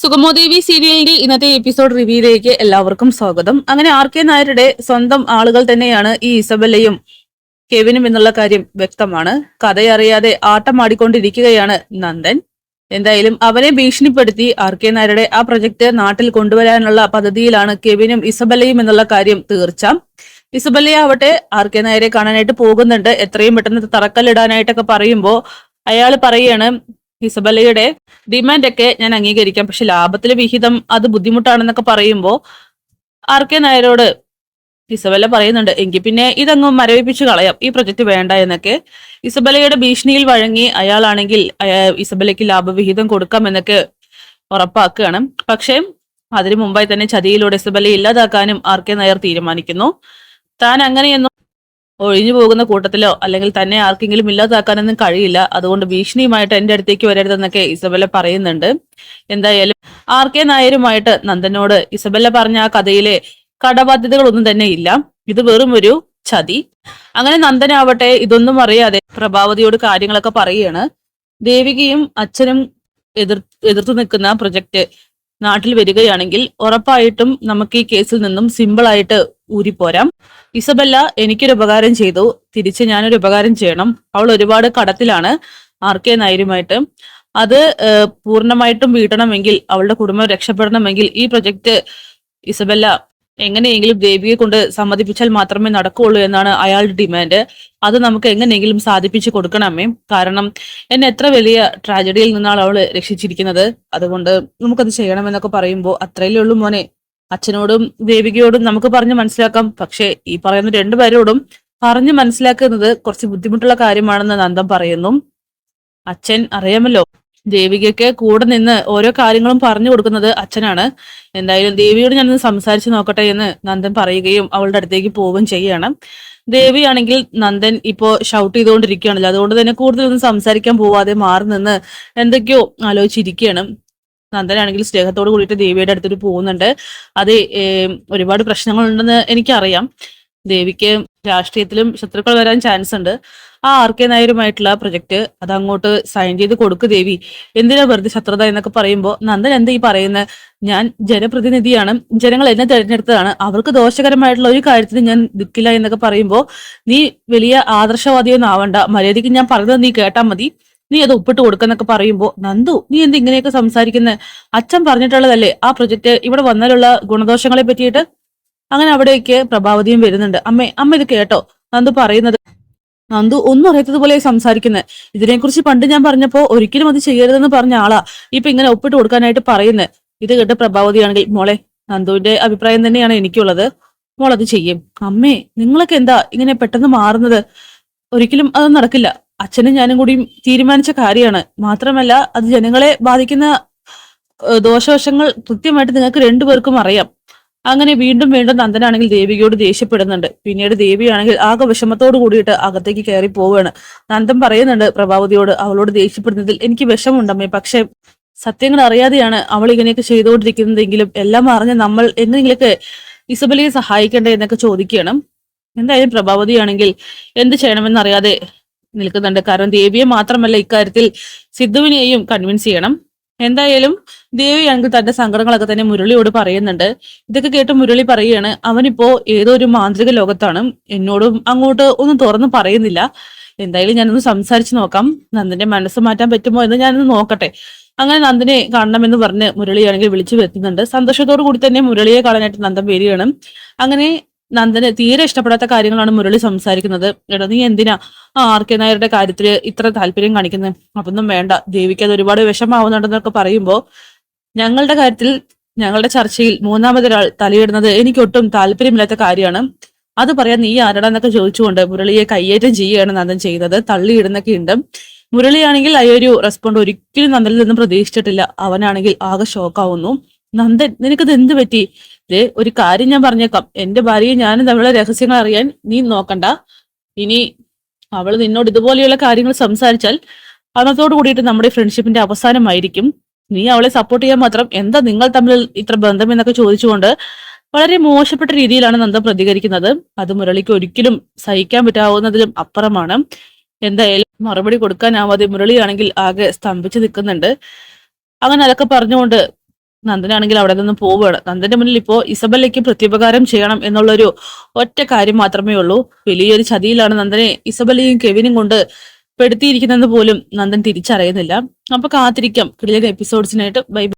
സുഗമോദേവി സീരിയലിന്റെ ഇന്നത്തെ എപ്പിസോഡ് റിവ്യൂയിലേക്ക് എല്ലാവർക്കും സ്വാഗതം. അങ്ങനെ RK നായരുടെ സ്വന്തം ആളുകൾ തന്നെയാണ് ഈ ഇസബല്ലയും കെവിനും എന്നുള്ള കാര്യം വ്യക്തമാണ്. കഥയറിയാതെ ആട്ടമാടിക്കൊണ്ടിരിക്കുകയാണ് നന്ദൻ. എന്തായാലും അവരെ ഭീഷണിപ്പെടുത്തി RK നായരുടെ ആ പ്രൊജക്ട് നാട്ടിൽ കൊണ്ടുവരാനുള്ള പദ്ധതിയിലാണ് കെവിനും ഇസബല്ലയും എന്നുള്ള കാര്യം തീർച്ച. ഇസബല്ലയാവട്ടെ RK നായരെ കാണാനായിട്ട് പോകുന്നുണ്ട്. എത്രയും പെട്ടെന്ന് തറക്കല്ലിടാനായിട്ടൊക്കെ പറയുമ്പോ അയാൾ പറയാണ്, ഇസബല്ലയുടെ ഡിമാൻഡ് ഒക്കെ ഞാൻ അംഗീകരിക്കാം, പക്ഷെ ലാഭത്തിലെ വിഹിതം അത് ബുദ്ധിമുട്ടാണെന്നൊക്കെ പറയുമ്പോ RK നായരോട് ഇസബല്ല പറയുന്നുണ്ട്, എങ്കിൽ പിന്നെ ഇതങ്ങ് മരവിപ്പിച്ച് കളയാം, ഈ പ്രൊജക്ട് വേണ്ട എന്നൊക്കെ. ഇസബല്ലയുടെ ഭീഷണിയിൽ വഴങ്ങി അയാളാണെങ്കിൽ ഇസബല്ലയ്ക്ക് ലാഭവിഹിതം കൊടുക്കാം എന്നൊക്കെ ഉറപ്പാക്കുകയാണ്. പക്ഷെ അതിനു മുമ്പായി തന്നെ ചതിയിലൂടെ ഇസബല്ലയെ ഇല്ലാതാക്കാനും RK നായർ തീരുമാനിക്കുന്നു. താൻ അങ്ങനെയൊന്നും ഒഴിഞ്ഞു പോകുന്ന കൂട്ടത്തിലോ അല്ലെങ്കിൽ തന്നെ ആർക്കെങ്കിലും ഇല്ലാതാക്കാനൊന്നും കഴിയില്ല, അതുകൊണ്ട് ഭീഷണിയുമായിട്ട് എന്റെ അടുത്തേക്ക് വരരുതെന്നൊക്കെ ഇസബല്ല പറയുന്നുണ്ട്. എന്തായാലും RK നായരുമായിട്ട് നന്ദനോട് ഇസബല്ല പറഞ്ഞ ആ കഥയിലെ കടബാധ്യതകളൊന്നും തന്നെ ഇല്ല, ഇത് വെറും ഒരു ചതി. അങ്ങനെ നന്ദനാവട്ടെ ഇതൊന്നും അറിയാതെ പ്രഭാവതിയോട് കാര്യങ്ങളൊക്കെ പറയുകയാണ്. ദേവികയും അച്ഛനും എതിർത്തു നിൽക്കുന്ന പ്രൊജക്ട് നാട്ടിൽ വരികയാണെങ്കിൽ ഉറപ്പായിട്ടും നമുക്ക് ഈ കേസിൽ നിന്നും സിമ്പിൾ ആയിട്ട് ഊരിപ്പോരാം. ഇസബല്ല എനിക്കൊരു ഉപകാരം ചെയ്തു, തിരിച്ച് ഞാനൊരു ഉപകാരം ചെയ്യണം. അവൾ ഒരുപാട് കടത്തിലാണ് RK നായരുമായിട്ട്. അത് പൂർണ്ണമായിട്ടും വീട്ടണമെങ്കിൽ, അവളുടെ കുടുംബം രക്ഷപ്പെടണമെങ്കിൽ ഈ പ്രൊജക്ട് ഇസബല്ല എങ്ങനെയെങ്കിലും ദേവിയെ കൊണ്ട് സമ്മതിപ്പിച്ചാൽ മാത്രമേ നടക്കുകയുള്ളൂ എന്നാണ് അയാളുടെ ഡിമാൻഡ്. അത് നമുക്ക് എങ്ങനെയെങ്കിലും സാധിപ്പിച്ചു കൊടുക്കണമേ, കാരണം എന്നെ എത്ര വലിയ ട്രാജഡിയിൽ നിന്നാണ് അവള് രക്ഷിച്ചിരിക്കുന്നത്, അതുകൊണ്ട് നമുക്കത് ചെയ്യണമെന്നൊക്കെ പറയുമ്പോൾ അത്രയല്ലേ ഉള്ളൂ മോനെ, അച്ഛനോടും ദേവികയോടും നമുക്ക് പറഞ്ഞു മനസ്സിലാക്കാം, പക്ഷെ ഈ പറയുന്ന രണ്ടുപേരോടും പറഞ്ഞു മനസ്സിലാക്കുന്നത് കുറച്ച് ബുദ്ധിമുട്ടുള്ള കാര്യമാണെന്ന് നന്ദൻ പറയുന്നു. അച്ഛൻ അറിയാമല്ലോ, ദേവികയ്ക്ക് കൂടെ നിന്ന് ഓരോ കാര്യങ്ങളും പറഞ്ഞു കൊടുക്കുന്നത് അച്ഛനാണ്. എന്തായാലും ദേവിയോട് ഞാനൊന്ന് സംസാരിച്ചു നോക്കട്ടെ എന്ന് നന്ദൻ പറയുകയും അവളുടെ അടുത്തേക്ക് പോവുകയും ചെയ്യാണ്. ദേവിയാണെങ്കിൽ നന്ദൻ ഇപ്പോ ഷൗട്ട് ചെയ്തുകൊണ്ടിരിക്കുകയാണല്ലോ, അതുകൊണ്ട് തന്നെ കൂടുതലൊന്നും സംസാരിക്കാൻ പോവാതെ മാറി നിന്ന് എന്തൊക്കെയോ ആലോചിച്ചിരിക്കുകയാണ്. നന്ദനാണെങ്കിൽ സ്നേഹത്തോട് കൂടിയിട്ട് ദേവിയുടെ അടുത്തോട്ട് പോകുന്നുണ്ട്. അത് ഒരുപാട് പ്രശ്നങ്ങളുണ്ടെന്ന് എനിക്കറിയാം, ദേവിക്ക് രാഷ്ട്രീയത്തിലും ശത്രുക്കൾ വരാൻ ചാൻസ് ഉണ്ട്. ആ RK നായരുമായിട്ടുള്ള പ്രൊജക്ട് അത് അങ്ങോട്ട് സൈൻ ചെയ്ത് കൊടുക്കു ദേവി, എന്തിനാ വെറുതെ ശത്രുത എന്നൊക്കെ പറയുമ്പോൾ നന്ദൻ എന്താ ഈ പറയുന്നത്, ഞാൻ ജനപ്രതിനിധിയാണ്, ജനങ്ങൾ എന്നെ തെരഞ്ഞെടുത്തതാണ്, അവർക്ക് ദോഷകരമായിട്ടുള്ള ഒരു കാര്യത്തിന് ഞാൻ നിൽക്കില്ല എന്നൊക്കെ പറയുമ്പോൾ നീ വലിയ ആദർശവാദിയൊന്നും ആവണ്ട, മര്യാദയ്ക്ക് ഞാൻ പറഞ്ഞത് നീ കേട്ടാ മതി, നീ അത് ഒപ്പിട്ട് കൊടുക്കുന്നൊക്കെ പറയുമ്പോ നന്ദു നീ എന്ത് ഇങ്ങനെയൊക്കെ സംസാരിക്കുന്നത്, അച്ഛൻ പറഞ്ഞിട്ടുള്ളതല്ലേ ആ പ്രൊജക്ട് ഇവിടെ വന്നാലുള്ള ഗുണദോഷങ്ങളെ പറ്റിയിട്ട്. അങ്ങനെ അവിടേക്ക് പ്രഭാവതിയും വരുന്നുണ്ട്. അമ്മ ഇത് കേട്ടോ നന്ദു പറയുന്നത്, നന്ദു ഒന്നും അറിയാത്തതുപോലെ സംസാരിക്കുന്നത്, ഇതിനെക്കുറിച്ച് പണ്ട് ഞാൻ പറഞ്ഞപ്പോ ഒരിക്കലും അത് ചെയ്യരുതെന്ന് പറഞ്ഞ ആളാ ഇപ്പൊ ഇങ്ങനെ ഒപ്പിട്ട് കൊടുക്കാനായിട്ട് പറയുന്നത്. ഇത് കേട്ട് പ്രഭാവതിയാണെങ്കിൽ, മോളെ നന്ദുവിന്റെ അഭിപ്രായം തന്നെയാണ് എനിക്കുള്ളത്, മോൾ അത് ചെയ്യും. അമ്മേ നിങ്ങളൊക്കെ എന്താ ഇങ്ങനെ പെട്ടെന്ന് മാറുന്നത്, ഒരിക്കലും അത് നടക്കില്ല, അച്ഛനും ഞാനും കൂടി തീരുമാനിച്ച കാര്യമാണ്, മാത്രമല്ല അത് ജനങ്ങളെ ബാധിക്കുന്ന ദോഷവശങ്ങൾ കൃത്യമായിട്ട് നിങ്ങൾക്ക് രണ്ടുപേർക്കും അറിയാം. അങ്ങനെ വീണ്ടും വീണ്ടും നന്ദനാണെങ്കിൽ ദേവികയോട് ദേഷ്യപ്പെടുന്നുണ്ട്. പിന്നീട് ദേവിയാണെങ്കിൽ ആകെ വിഷമത്തോട് കൂടിയിട്ട് അകത്തേക്ക് കയറി പോവുകയാണ്. നന്ദൻ പറയുന്നുണ്ട് പ്രഭാവതിയോട്, അവളോട് ദേഷ്യപ്പെടുന്നതിൽ എനിക്ക് വിഷമുണ്ടമ്മേ, പക്ഷെ സത്യങ്ങൾ അറിയാതെയാണ് അവൾ ഇങ്ങനെയൊക്കെ ചെയ്തുകൊണ്ടിരിക്കുന്നതെങ്കിലും എല്ലാം അറിഞ്ഞ് നമ്മൾ എന്തെങ്കിലുമൊക്കെ ഇസബലയെ സഹായിക്കണ്ടേ എന്നൊക്കെ ചോദിക്കണം. എന്തായാലും പ്രഭാവതിയാണെങ്കിൽ എന്ത് ചെയ്യണമെന്നറിയാതെ നിൽക്കുന്നുണ്ട്. കാരണം ദേവിയെ മാത്രമല്ല ഇക്കാര്യത്തിൽ സിദ്ധുവിനെയും കൺവിൻസ് ചെയ്യണം. എന്തായാലും ദേവിയാണെങ്കിൽ തന്റെ സങ്കടങ്ങളൊക്കെ തന്നെ മുരളിയോട് പറയുന്നുണ്ട്. ഇതൊക്കെ കേട്ട് മുരളി പറയുകയാണ്, അവനിപ്പോ ഏതോ ഒരു മാന്ത്രിക ലോകത്താണ്, എന്നോടും അങ്ങോട്ട് ഒന്നും തുറന്നു പറയുന്നില്ല, എന്തായാലും ഞാനൊന്ന് സംസാരിച്ചു നോക്കാം, നന്ദന്റെ മനസ്സ് മാറ്റാൻ പറ്റുമോ എന്ന് ഞാനൊന്ന് നോക്കട്ടെ. അങ്ങനെ നന്ദനെ കാണണമെന്ന് പറഞ്ഞ് മുരളിയാണെങ്കിൽ വിളിച്ചു വരുത്തുന്നുണ്ട്. സന്തോഷത്തോടു കൂടി തന്നെ മുരളിയെ കാണാനായിട്ട് നന്ദൻ വരികയാണ്. അങ്ങനെ നന്ദന് തീരെ ഇഷ്ടപ്പെടാത്ത കാര്യങ്ങളാണ് മുരളി സംസാരിക്കുന്നത്. എടാ നീ എന്തിനാ RK നായരുടെ കാര്യത്തില് ഇത്ര താല്പര്യം കാണിക്കുന്നത്, അതൊന്നും വേണ്ട, ദേവിക്ക് അത് ഒരുപാട് വിഷമാവുന്നുണ്ടെന്നൊക്കെ പറയുമ്പോ ഞങ്ങളുടെ കാര്യത്തിൽ ഞങ്ങളുടെ ചർച്ചയിൽ മൂന്നാമതൊരാൾ തലയിടുന്നത് എനിക്ക് ഒട്ടും താല്പര്യമില്ലാത്ത കാര്യമാണ്, അത് പറയാൻ നീ ആരടാന്നൊക്കെ ചോദിച്ചുകൊണ്ട് മുരളിയെ കയ്യേറ്റം ചെയ്യുകയാണ് നന്ദൻ ചെയ്തത്. തള്ളിയിടുന്നൊക്കെ ഉണ്ട്. മുരളിയാണെങ്കിൽ ആ ഒരു റെസ്പോണ്ട് ഒരിക്കലും നന്ദനിൽ നിന്നും പ്രതീക്ഷിച്ചിട്ടില്ല. അവനാണെങ്കിൽ ആകെ ഷോക്കാവുന്നു. നന്ദൻ നിനക്കത് എന്ത് പറ്റി, ഒരു കാര്യം ഞാൻ പറഞ്ഞേക്കാം, എന്റെ ഭാര്യയെ ഞാനും തമ്മിലുള്ള രഹസ്യങ്ങൾ അറിയാൻ നീ നോക്കണ്ട, ഇനി അവൾ നിന്നോട് ഇതുപോലെയുള്ള കാര്യങ്ങൾ സംസാരിച്ചാൽ അന്നത്തോട് കൂടിയിട്ട് നമ്മുടെ ഫ്രണ്ട്ഷിപ്പിന്റെ അവസാനമായിരിക്കും, നീ അവളെ സപ്പോർട്ട് ചെയ്യാൻ മാത്രം എന്താ നിങ്ങൾ തമ്മിൽ ഇത്ര ബന്ധം എന്നൊക്കെ ചോദിച്ചുകൊണ്ട് വളരെ മോശപ്പെട്ട രീതിയിലാണ് നന്ദൻ പ്രതികരിക്കുന്നത്. അത് മുരളിക്ക് ഒരിക്കലും സഹിക്കാൻ പറ്റാവുന്നതിലും അപ്പുറമാണ്. എന്തായാലും മറുപടി കൊടുക്കാനാവാതെ മുരളിയാണെങ്കിൽ ആകെ സ്തംഭിച്ചു നിൽക്കുന്നുണ്ട്. അങ്ങനെ അതൊക്കെ പറഞ്ഞുകൊണ്ട് നന്ദനാണെങ്കിൽ അവിടെ നിന്ന് പോവുകയാണ്. നന്ദന്റെ മുന്നിൽ ഇപ്പോ ഇസബല്ലയ്ക്ക് പ്രത്യുപകാരം ചെയ്യണം എന്നുള്ളൊരു ഒറ്റ കാര്യം മാത്രമേ ഉള്ളൂ. വലിയൊരു ചതിയിലാണ് നന്ദനെ ഇസബല്ലയും കെവിനും കൊണ്ട് പെടുത്തിയിരിക്കുന്നത് പോലും നന്ദൻ തിരിച്ചറിയുന്നില്ല. അപ്പൊ കാത്തിരിക്കാം കിടിലൻ എപ്പിസോഡ്സിനായിട്ട്. ബൈ.